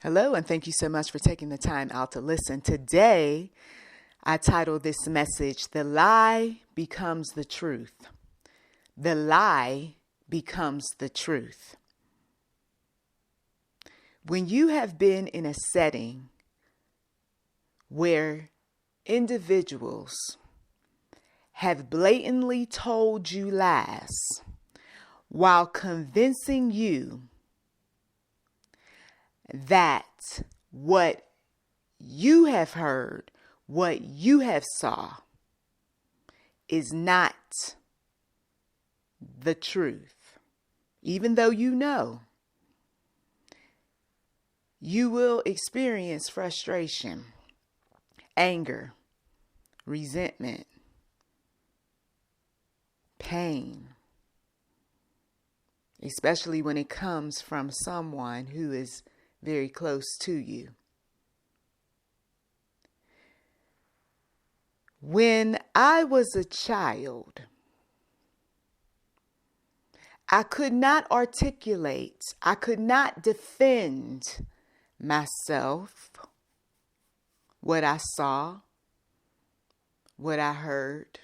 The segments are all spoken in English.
Hello, and thank you so much for taking the time out to listen. Today, I titled this message, The Lie Becomes the Truth. The lie becomes the truth. When you have been in a setting where individuals have blatantly told you lies while convincing you that what you have heard, what you have saw is not the truth, even though you know, you will experience frustration, anger, resentment, pain, especially when it comes from someone who is very close to you. When I was a child, I could not articulate, I could not defend myself, what I saw, what I heard.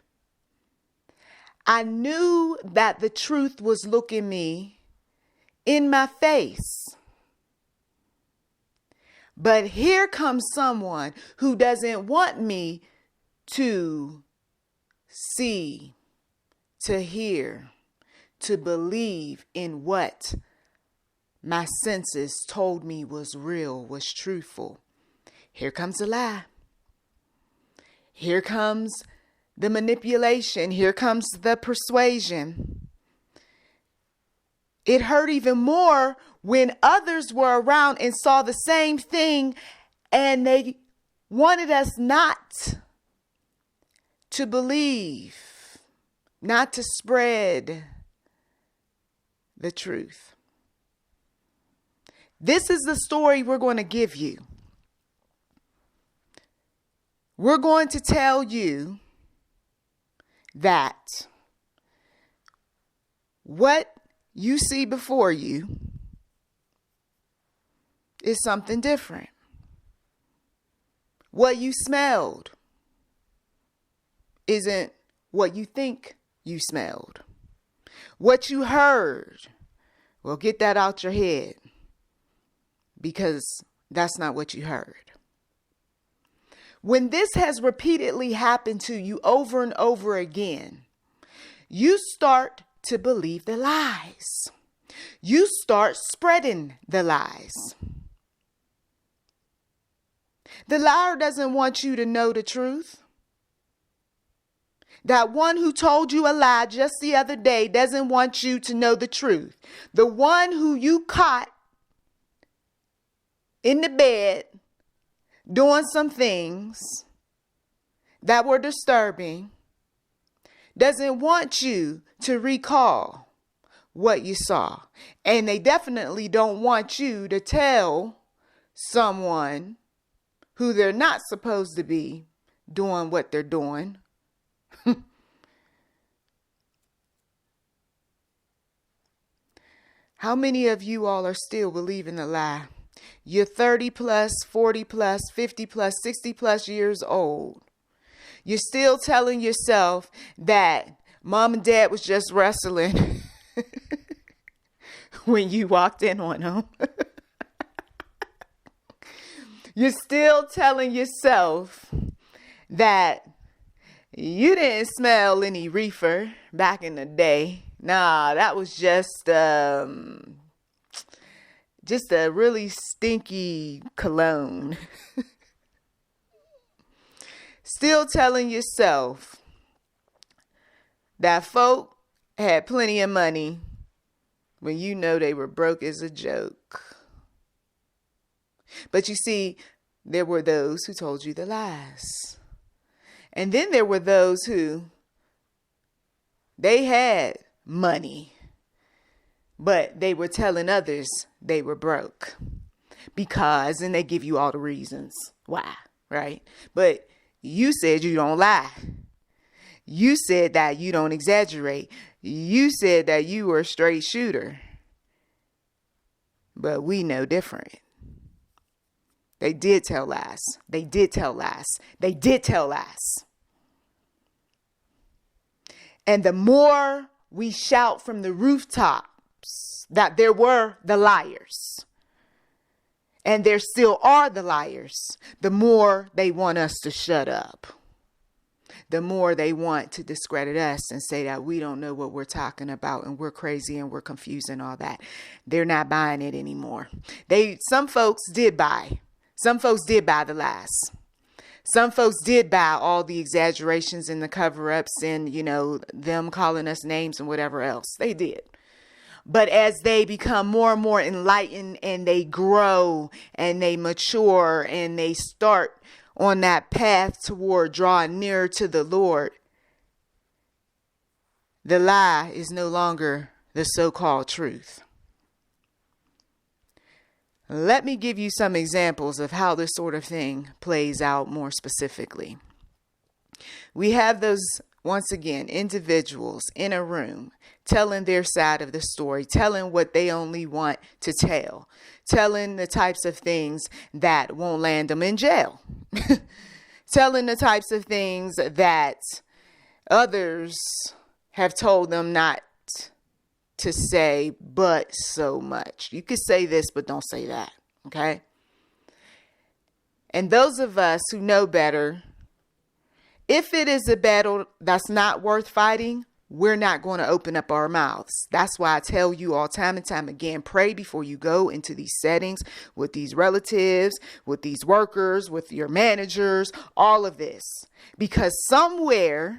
I knew that the truth was looking me in my face. But here comes someone who doesn't want me to see, to hear, to believe in what my senses told me was real, was truthful. Here comes a lie. Here comes the manipulation. Here comes the persuasion. It hurt even more when others were around and saw the same thing and they wanted us not to believe, not to spread the truth. This is the story we're going to give you. We're going to tell you that what you see before you is something different. What you smelled isn't what you think you smelled. What you heard, well, get that out your head, because that's not what you heard. When this has repeatedly happened to you over and over again, you start to believe the lies. You start spreading the lies. The liar doesn't want you to know the truth. That one who told you a lie just the other day doesn't want you to know the truth. The one who you caught in the bed doing some things that were disturbing doesn't want you to recall what you saw. And they definitely don't want you to tell someone who they're not supposed to be doing what they're doing. How many of you all are still believing the lie? You're 30 plus, 40 plus, 50 plus, 60 plus years old. You're still telling yourself that mom and dad was just wrestling when you walked in on them. You're still telling yourself that you didn't smell any reefer back in the day. Nah, that was just a really stinky cologne. Still telling yourself that folk had plenty of money when you know they were broke as a joke. But you see, there were those who told you the lies. And then there were those who, they had money, but they were telling others they were broke because, and they give you all the reasons why, right? But you said you don't lie. You said that you don't exaggerate. You said that you were a straight shooter. But we know different. They did tell lies. They did tell lies. They did tell lies. And the more we shout from the rooftops that there were the liars, and there still are the liars, the more they want us to shut up. The more they want to discredit us and say that we don't know what we're talking about and we're crazy and we're confused and all that. They're not buying it anymore. Some folks did buy. Some folks did buy the lies. Some folks did buy all the exaggerations and the cover-ups and, them calling us names and whatever else. They did. But as they become more and more enlightened and they grow and they mature and they start on that path toward drawing nearer to the Lord, the lie is no longer the so-called truth. Let me give you some examples of how this sort of thing plays out more specifically. We have those, once again, individuals in a room telling their side of the story, telling what they only want to tell, telling the types of things that won't land them in jail, telling the types of things that others have told them not to say, but so much. You could say this, but don't say that. Okay. And those of us who know better, if it is a battle that's not worth fighting, we're not going to open up our mouths. That's why I tell you all time and time again, pray before you go into these settings with these relatives, with these workers, with your managers, all of this. Because somewhere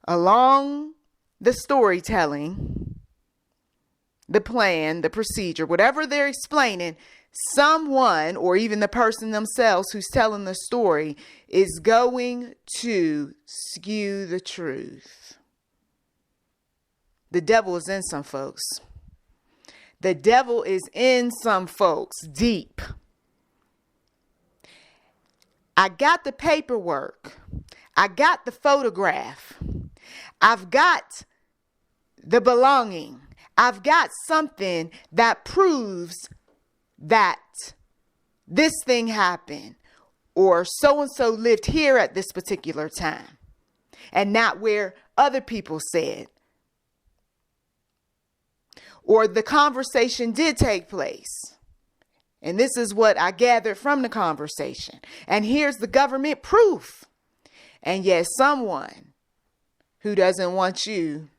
along the storytelling, the plan, the procedure, whatever they're explaining, someone or even the person themselves who's telling the story is going to skew the truth. The devil is in some folks. The devil is in some folks deep. I got the paperwork. I got the photograph. I've got the belonging. I've got something that proves that this thing happened, or so-and-so lived here at this particular time, and not where other people said, or the conversation did take place. And this is what I gathered from the conversation. And here's the government proof. And yet someone who doesn't want you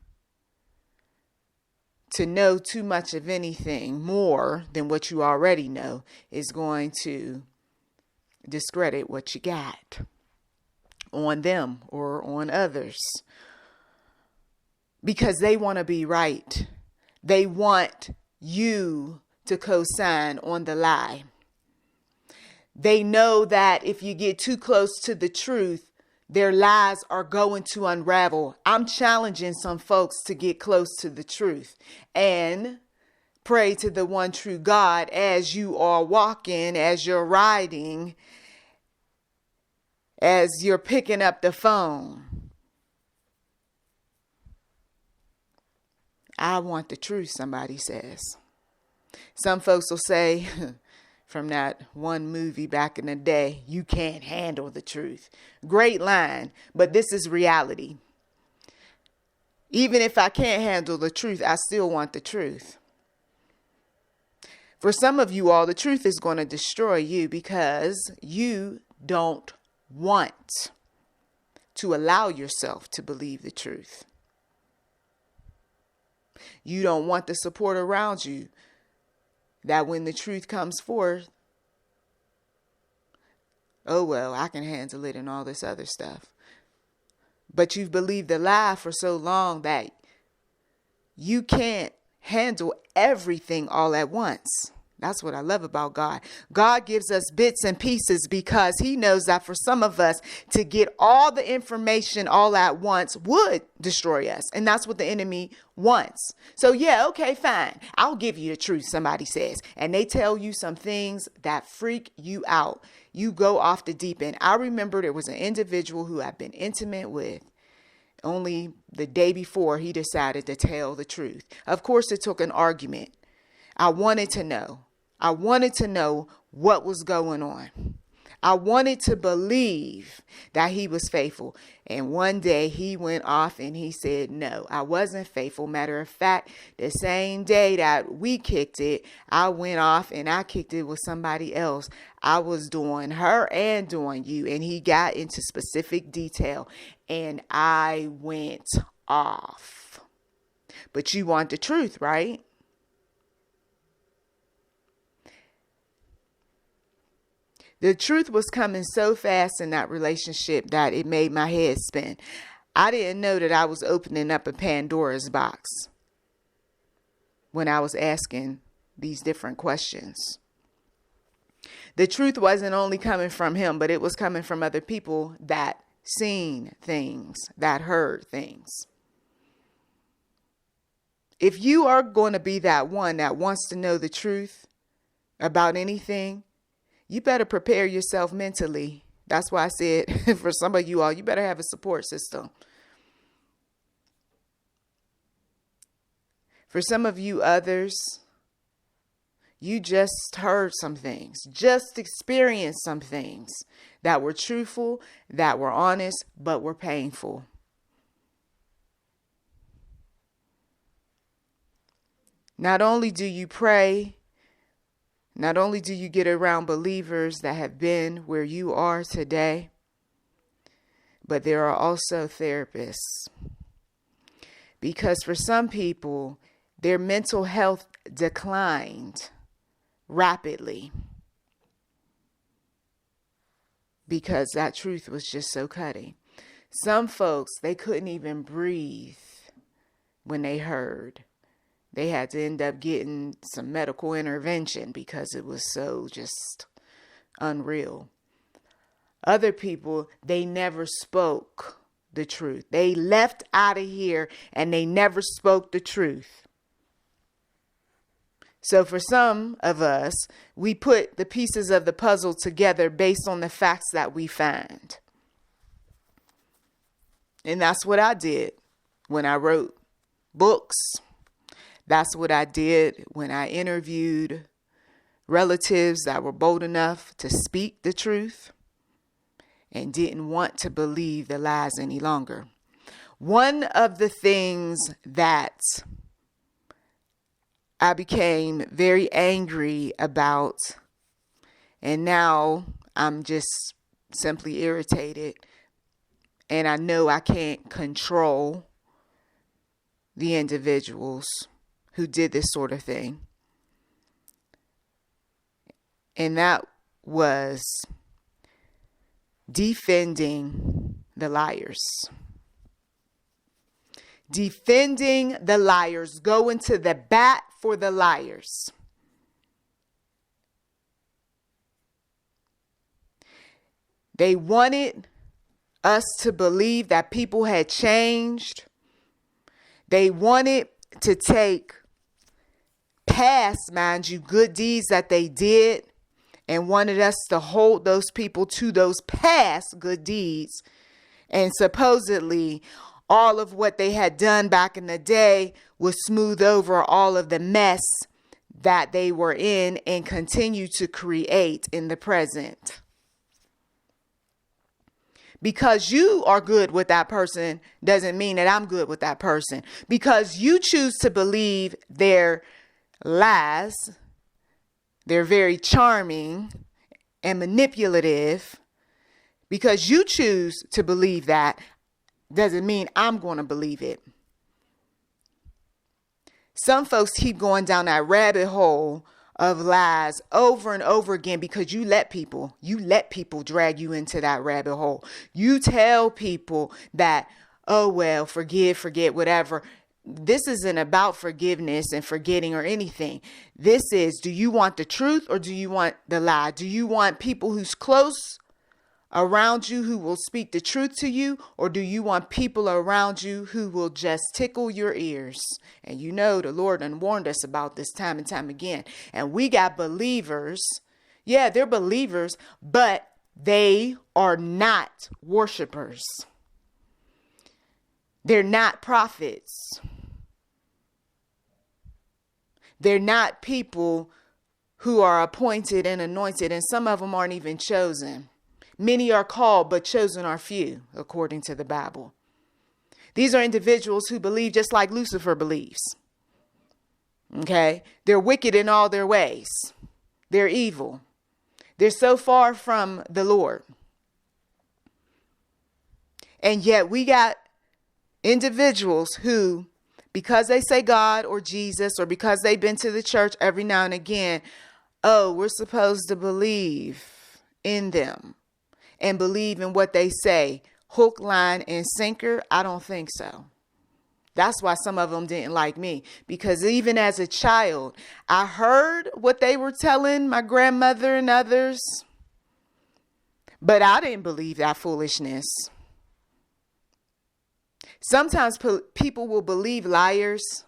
to know too much of anything more than what you already know is going to discredit what you got on them or on others, because they want to be right. They want you to co-sign on the lie. They know that if you get too close to the truth, their lies are going to unravel. I'm challenging some folks to get close to the truth and pray to the one true God as you are walking, as you're riding, as you're picking up the phone. I want the truth, somebody says. Some folks will say, from that one movie back in the day, you can't handle the truth. Great line, but this is reality. Even if I can't handle the truth, I still want the truth. For some of you all, the truth is going to destroy you because you don't want to allow yourself to believe the truth. You don't want the support around you that when the truth comes forth, oh, well, I can handle it and all this other stuff. But you've believed the lie for so long that you can't handle everything all at once. That's what I love about God. God gives us bits and pieces because he knows that for some of us to get all the information all at once would destroy us. And that's what the enemy wants. So yeah, okay, fine. I'll give you the truth, somebody says. And they tell you some things that freak you out. You go off the deep end. I remember there was an individual who I'd been intimate with. Only the day before he decided to tell the truth. Of course, it took an argument. I wanted to know what was going on. I wanted to believe that he was faithful. And one day he went off and he said, no, I wasn't faithful. Matter of fact, the same day that we kicked it, I went off and I kicked it with somebody else. I was doing her and doing you. And he got into specific detail and I went off. But you want the truth, right? The truth was coming so fast in that relationship that it made my head spin. I didn't know that I was opening up a Pandora's box when I was asking these different questions. The truth wasn't only coming from him, but it was coming from other people that seen things, that heard things. If you are going to be that one that wants to know the truth about anything, you better prepare yourself mentally. That's why I said for some of you all, you better have a support system. For some of you others, you just heard some things, just experienced some things that were truthful, that were honest, but were painful. Not only do you pray, not only do you get around believers that have been where you are today, but there are also therapists. Because for some people, their mental health declined rapidly because that truth was just so cutting. Some folks, they couldn't even breathe when they heard. They had to end up getting some medical intervention because it was so just unreal. Other people, they never spoke the truth. They left out of here and they never spoke the truth. So for some of us, we put the pieces of the puzzle together based on the facts that we find. And that's what I did when I wrote books. That's what I did when I interviewed relatives that were bold enough to speak the truth and didn't want to believe the lies any longer. One of the things that I became very angry about, and now I'm just simply irritated, and I know I can't control the individuals who did this sort of thing. And that was defending the liars. Defending the liars. Going to the bat for the liars. They wanted us to believe that people had changed. They wanted to take past, mind you, good deeds that they did and wanted us to hold those people to those past good deeds. And supposedly all of what they had done back in the day would smooth over all of the mess that they were in and continue to create in the present. Because you are good with that person doesn't mean that I'm good with that person. Because you choose to believe their lies, they're very charming and manipulative. Because you choose to believe that doesn't mean I'm going to believe it. Some folks keep going down that rabbit hole of lies over and over again because you let people drag you into that rabbit hole. You tell people that, oh, well, forget, whatever. This isn't about forgiveness and forgetting or anything. This is, do you want the truth or do you want the lie? Do you want people who's close around you who will speak the truth to you, or do you want people around you who will just tickle your ears? And you know the Lord done warned us about this time and time again. And we got believers. Yeah, they're believers, but they are not worshipers. They're not prophets. They're not people who are appointed and anointed, and some of them aren't even chosen. Many are called, but chosen are few, according to the Bible. These are individuals who believe just like Lucifer believes. Okay? They're wicked in all their ways. They're evil. They're so far from the Lord. And yet we got individuals who, because they say God or Jesus, or because they've been to the church every now and again, oh, we're supposed to believe in them and believe in what they say. Hook, line, and sinker? I don't think so. That's why some of them didn't like me, because even as a child, I heard what they were telling my grandmother and others, but I didn't believe that foolishness. Sometimes people will believe liars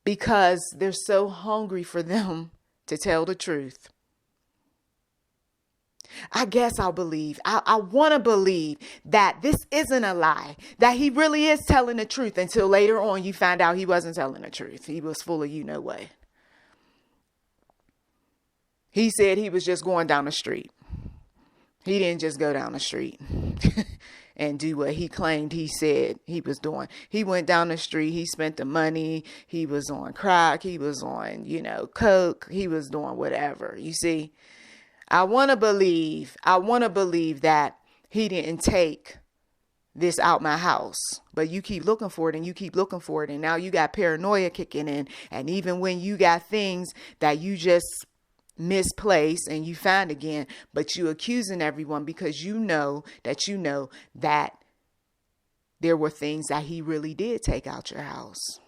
because they're so hungry for them to tell the truth. I guess I'll believe. I want to believe that this isn't a lie, that he really is telling the truth, until later on you find out he wasn't telling the truth. He was full of you know what. He said he was just going down the street. He didn't just go down the street and do what he claimed he said he was doing. He went down the street. He spent the money. He was on crack. He was on, coke. He was doing whatever. You see, I want to believe that he didn't take this out my house, but you keep looking for it and you keep looking for it. And now you got paranoia kicking in. And even when you got things that you just misplaced and you find again, but you accusing everyone because you know that there were things that he really did take out your house.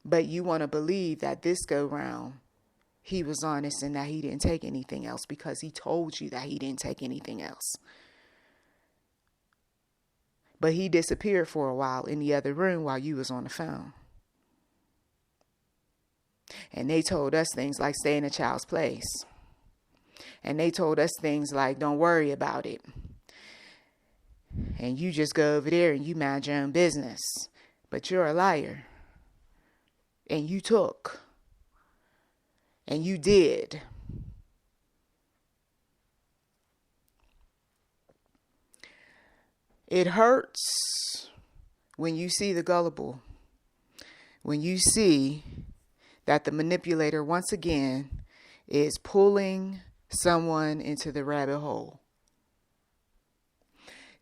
But you want to believe that this go round, he was honest and that he didn't take anything else because he told you that he didn't take anything else. But he disappeared for a while in the other room while you was on the phone. And they told us things like stay in a child's place. And they told us things like don't worry about it. And you just go over there and you mind your own business. But you're a liar. And you took. And you did. It hurts when you see the gullible. When you see that the manipulator once again is pulling someone into the rabbit hole.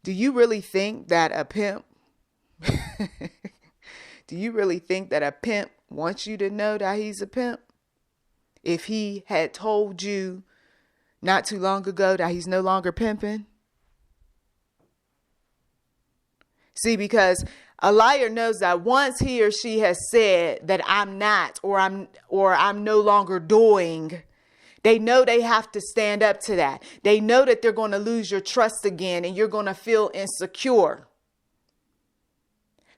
Do you really think that a pimp wants you to know that he's a pimp? If he had told you not too long ago that he's no longer pimping? See, because a liar knows that once he or she has said that I'm not, or I'm no longer doing, they know they have to stand up to that. They know that they're going to lose your trust again and you're going to feel insecure.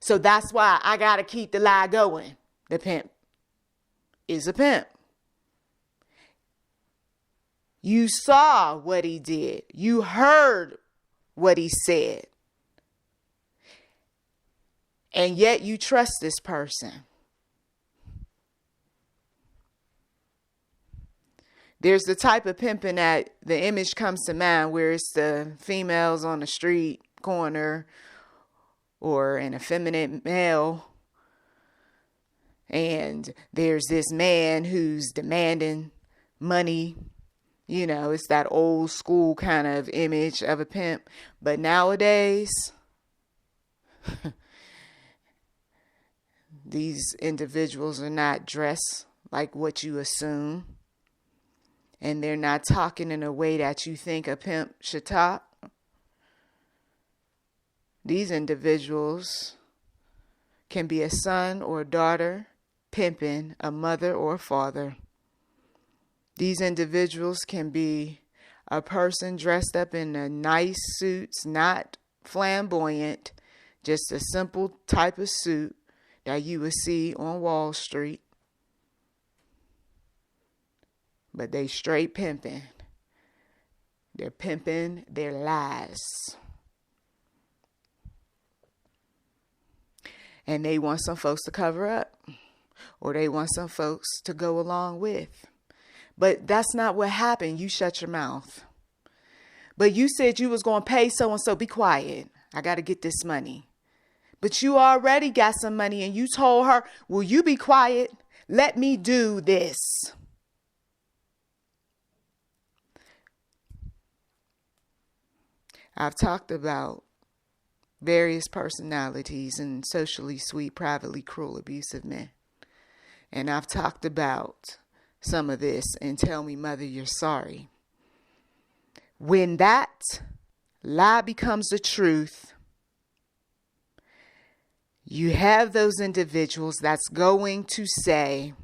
So that's why I got to keep the lie going. The pimp is a pimp. You saw what he did. You heard what he said. And yet you trust this person. There's the type of pimping that the image comes to mind where it's the females on the street corner or an effeminate male. And there's this man who's demanding money. It's that old school kind of image of a pimp. But nowadays, these individuals are not dressed like what you assume. And they're not talking in a way that you think a pimp should talk. These individuals can be a son or a daughter pimping a mother or a father. These individuals can be a person dressed up in a nice suits, not flamboyant, just a simple type of suit that you would see on Wall Street. But they straight pimping. They're pimping their lies. And they want some folks to cover up, or they want some folks to go along with. But that's not what happened. You shut your mouth. But you said you was going to pay so-and-so. Be quiet. I got to get this money. But you already got some money and you told her, will you be quiet? Let me do this. I've talked about various personalities and socially sweet, privately cruel, abusive men. And I've talked about some of this in Tell Me Mother You're Sorry. When that lie becomes the truth, you have those individuals that's going to say,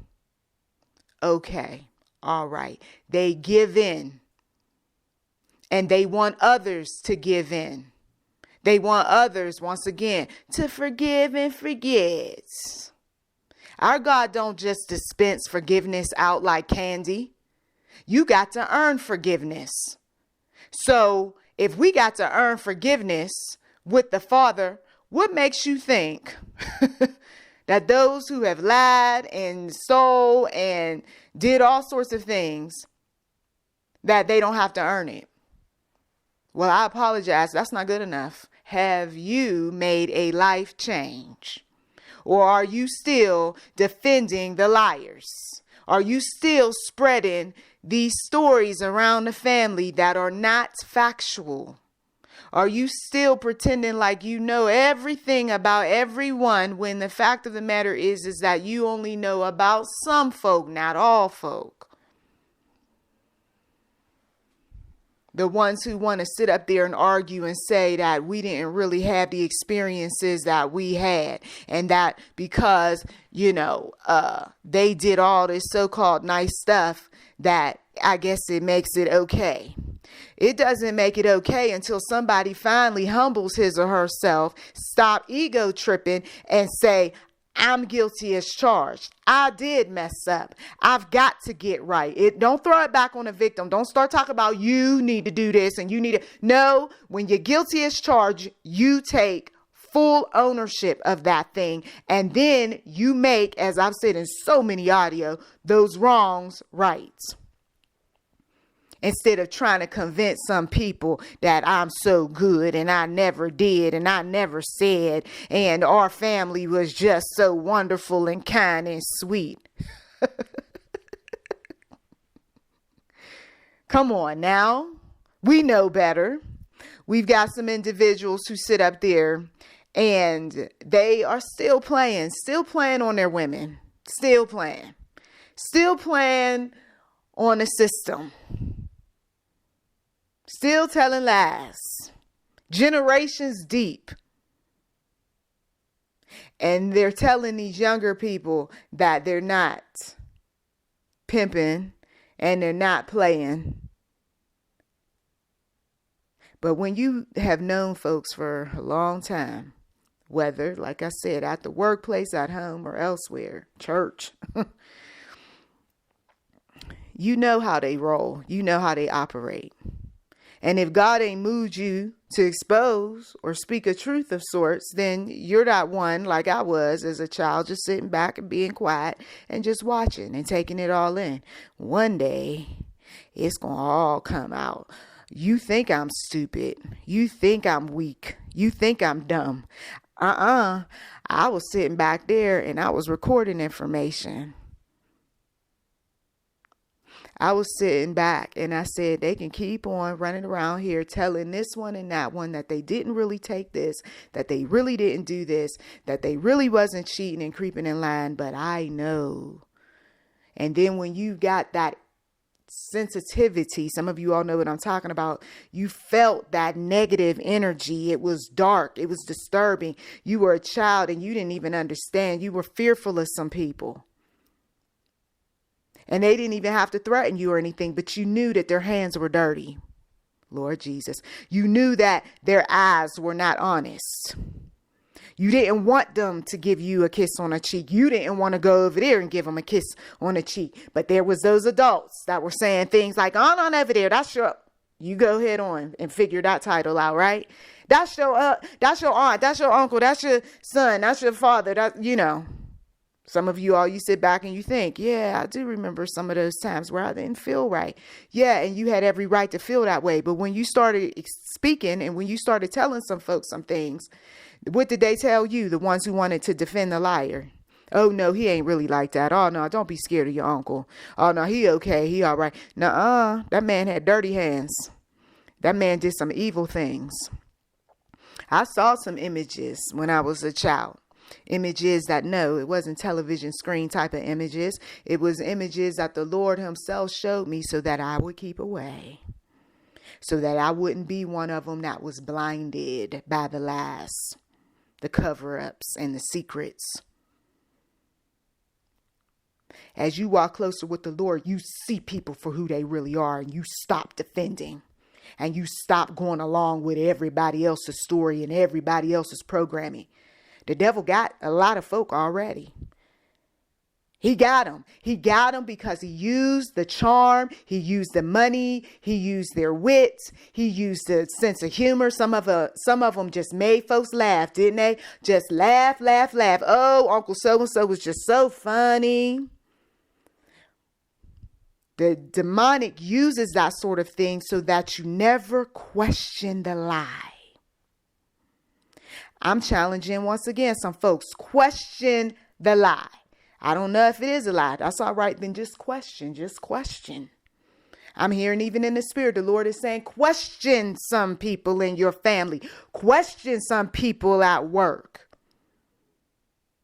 okay, all right. They give in. And they want others to give in. They want others, once again, to forgive and forget. Our God don't just dispense forgiveness out like candy. You got to earn forgiveness. So if we got to earn forgiveness with the Father, what makes you think that those who have lied and stole and did all sorts of things, that they don't have to earn it? Well, I apologize. That's not good enough. Have you made a life change? Or are you still defending the liars? Are you still spreading these stories around the family that are not factual? Are you still pretending like you know everything about everyone when the fact of the matter is that you only know about some folk, not all folk? The ones who want to sit up there and argue and say that we didn't really have the experiences that we had, and that because, they did all this so-called nice stuff, that I guess it makes it okay. It doesn't make it okay until somebody finally humbles his or herself, stop ego tripping, and say, I'm guilty as charged. I did mess up. I've got to get right. Don't throw it back on the victim. Don't start talking about you need to do this and you need to. No, when you're guilty as charged, you take full ownership of that thing. And then you make, as I've said in so many audio, those wrongs right. Instead of trying to convince some people that I'm so good and I never did and I never said and our family was just so wonderful and kind and sweet. Come on now. We know better. We've got some individuals who sit up there and they are still playing on their women, still playing on the system. Still telling lies, generations deep. And they're telling these younger people that they're not pimping and they're not playing. But when you have known folks for a long time, whether, like I said, at the workplace, at home, or elsewhere, church, you know how they roll. You know how they operate. And if God ain't moved you to expose or speak a truth of sorts, then you're not one like I was as a child, just sitting back and being quiet and just watching and taking it all in. One day, it's going to all come out. You think I'm stupid. You think I'm weak. You think I'm dumb. I was sitting back there and I was recording information. I was sitting back and I said, they can keep on running around here telling this one and that one that they didn't really take this, that they really didn't do this, that they really wasn't cheating and creeping in line, but I know. And then when you got that sensitivity, some of you all know what I'm talking about, you felt that negative energy. It was dark. It was disturbing. You were a child and you didn't even understand. You were fearful of some people. And they didn't even have to threaten you or anything, but you knew that their hands were dirty. Lord Jesus. You knew that their eyes were not honest. You didn't want them to give you a kiss on a cheek. You didn't want to go over there and give them a kiss on the cheek. But there was those adults that were saying things like, oh, no, over there, that's your... You go ahead on and figure that title out, right? That's your aunt, that's your uncle, that's your son, that's your father. Some of you all, you sit back and you think, yeah, I do remember some of those times where I didn't feel right. Yeah, and you had every right to feel that way. But when you started speaking and when you started telling some folks some things, what did they tell you? The ones who wanted to defend the liar. Oh, no, he ain't really like that. Oh, no, don't be scared of your uncle. Oh, no, he okay. He all right. Nuh-uh. That man had dirty hands. That man did some evil things. I saw some images when I was a child. Images that, no, it wasn't television screen type of images. It was images that the Lord himself showed me so that I would keep away. So that I wouldn't be one of them that was blinded by the lies, the cover-ups, and the secrets. As you walk closer with the Lord, you see people for who they really are, and you stop defending. And you stop going along with everybody else's story and everybody else's programming. The devil got a lot of folk already. He got them. He got them because he used the charm. He used the money. He used their wits. He used the sense of humor. Some of them just made folks laugh, didn't they? Just laugh, laugh, laugh. Oh, Uncle so-and-so was just so funny. The demonic uses that sort of thing so that you never question the lie. I'm challenging once again some folks. Question the lie. I don't know if it is a lie. That's all right. Then just question. Just question. I'm hearing even in the spirit, the Lord is saying, question some people in your family. Question some people at work.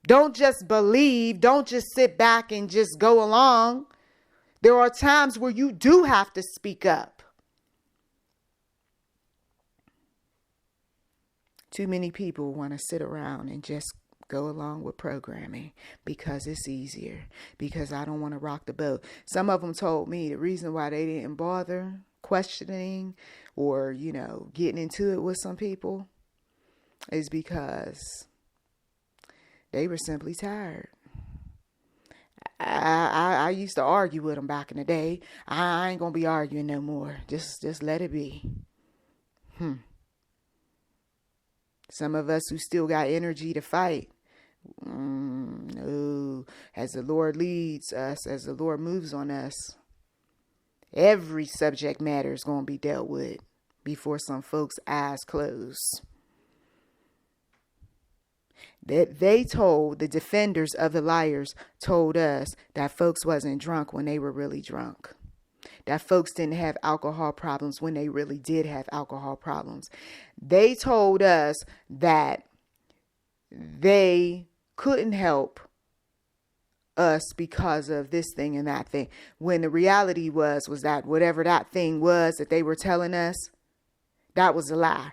Don't just believe. Don't just sit back and just go along. There are times where you do have to speak up. Too many people want to sit around and just go along with programming because it's easier, because I don't want to rock the boat. Some of them told me the reason why they didn't bother questioning or, getting into it with some people is because they were simply tired. I used to argue with them back in the day. I ain't going to be arguing no more. Just let it be. Some of us who still got energy to fight. No. As the Lord leads us, as the Lord moves on us, every subject matter is going to be dealt with before some folks' eyes close. That they told, the defenders of the liars told us that folks wasn't drunk when they were really drunk. That folks didn't have alcohol problems when they really did have alcohol problems. They told us that they couldn't help us because of this thing and that thing. When the reality was that whatever that thing was that they were telling us, that was a lie.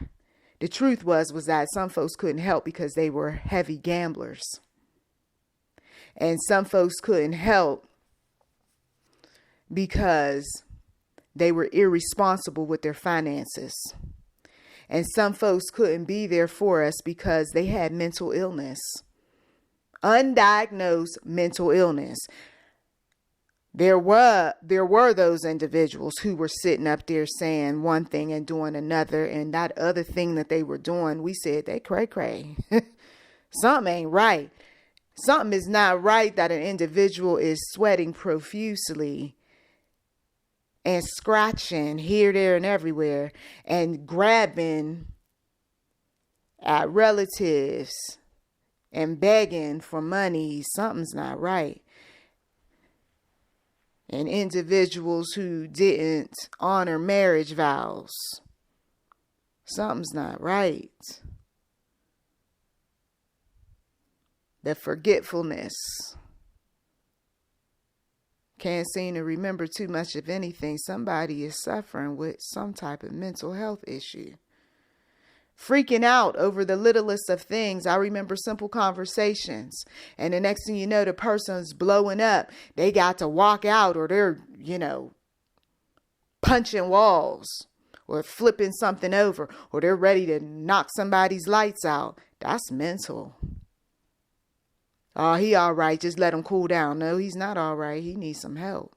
The truth was that some folks couldn't help because they were heavy gamblers. And some folks couldn't help because they were irresponsible with their finances. And some folks couldn't be there for us because they had mental illness, undiagnosed mental illness. There were those individuals who were sitting up there saying one thing and doing another, and that other thing that they were doing, we said they cray. Something ain't right. Something is not right that an individual is sweating profusely and scratching here, there, and everywhere, and grabbing at relatives and begging for money. Something's not right. And individuals who didn't honor marriage vows. Something's not right. The forgetfulness. Can't seem to remember too much of anything. Somebody is suffering with some type of mental health issue. Freaking out over the littlest of things. I remember simple conversations. And the next thing you know, the person's blowing up. They got to walk out, or they're, punching walls or flipping something over, or they're ready to knock somebody's lights out. That's mental. Oh, he all right. Just let him cool down. No, he's not all right. He needs some help.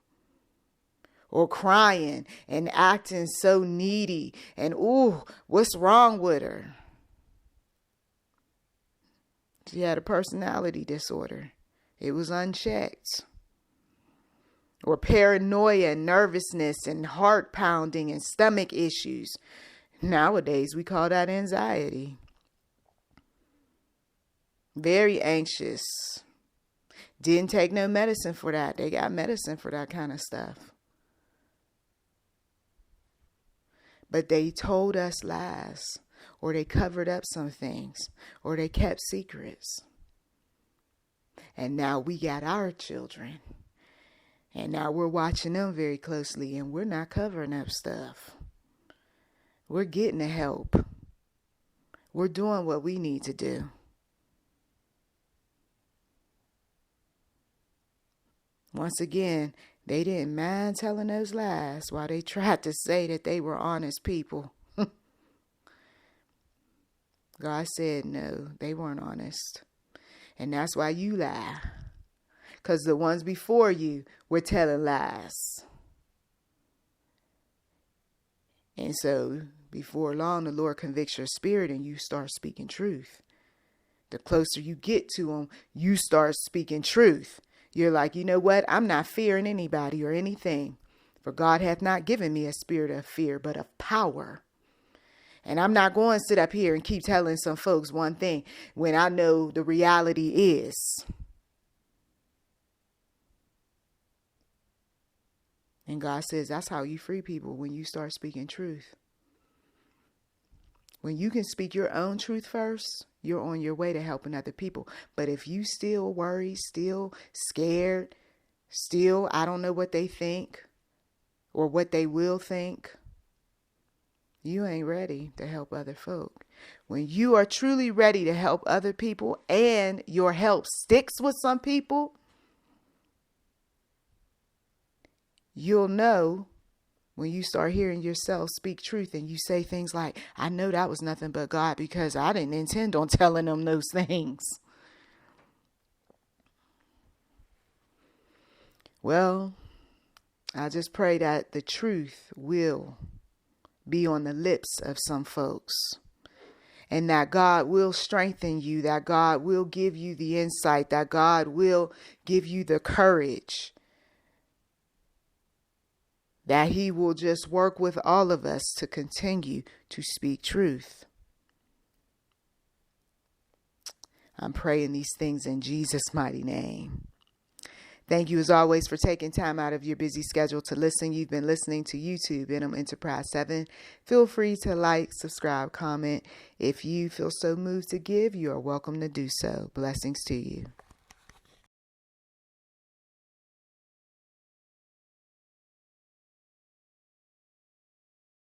or crying and acting so needy and, ooh, what's wrong with her? She had a personality disorder. It was unchecked. Or paranoia and nervousness and heart pounding and stomach issues. Nowadays, we call that anxiety. Very anxious. Didn't take no medicine for that. They got medicine for that kind of stuff. But they told us lies, or they covered up some things, or they kept secrets. And now we got our children. And now we're watching them very closely, and we're not covering up stuff. We're getting the help. We're doing what we need to do. Once again, they didn't mind telling those lies while they tried to say that they were honest people. God said no, they weren't honest. And that's why you lie. Because the ones before you were telling lies. And so before long, the Lord convicts your spirit and you start speaking truth. The closer you get to him, you start speaking truth. You're like, you know what? I'm not fearing anybody or anything. For God hath not given me a spirit of fear, but of power. And I'm not going to sit up here and keep telling some folks one thing when I know the reality is. And God says that's how you free people, when you start speaking truth. When you can speak your own truth first, you're on your way to helping other people. But if you still worry, still scared, still I don't know what they think or what they will think, you ain't ready to help other folk. When you are truly ready to help other people and your help sticks with some people, you'll know when you start hearing yourself speak truth and you say things like, I know that was nothing but God because I didn't intend on telling them those things. Well, I just pray that the truth will be on the lips of some folks, and that God will strengthen you, that God will give you the insight, that God will give you the courage, that he will just work with all of us to continue to speak truth. I'm praying these things in Jesus' mighty name. Thank you as always for taking time out of your busy schedule to listen. You've been listening to YouTube, Venom Enterprise 7. Feel free to like, subscribe, comment. If you feel so moved to give, you are welcome to do so. Blessings to you.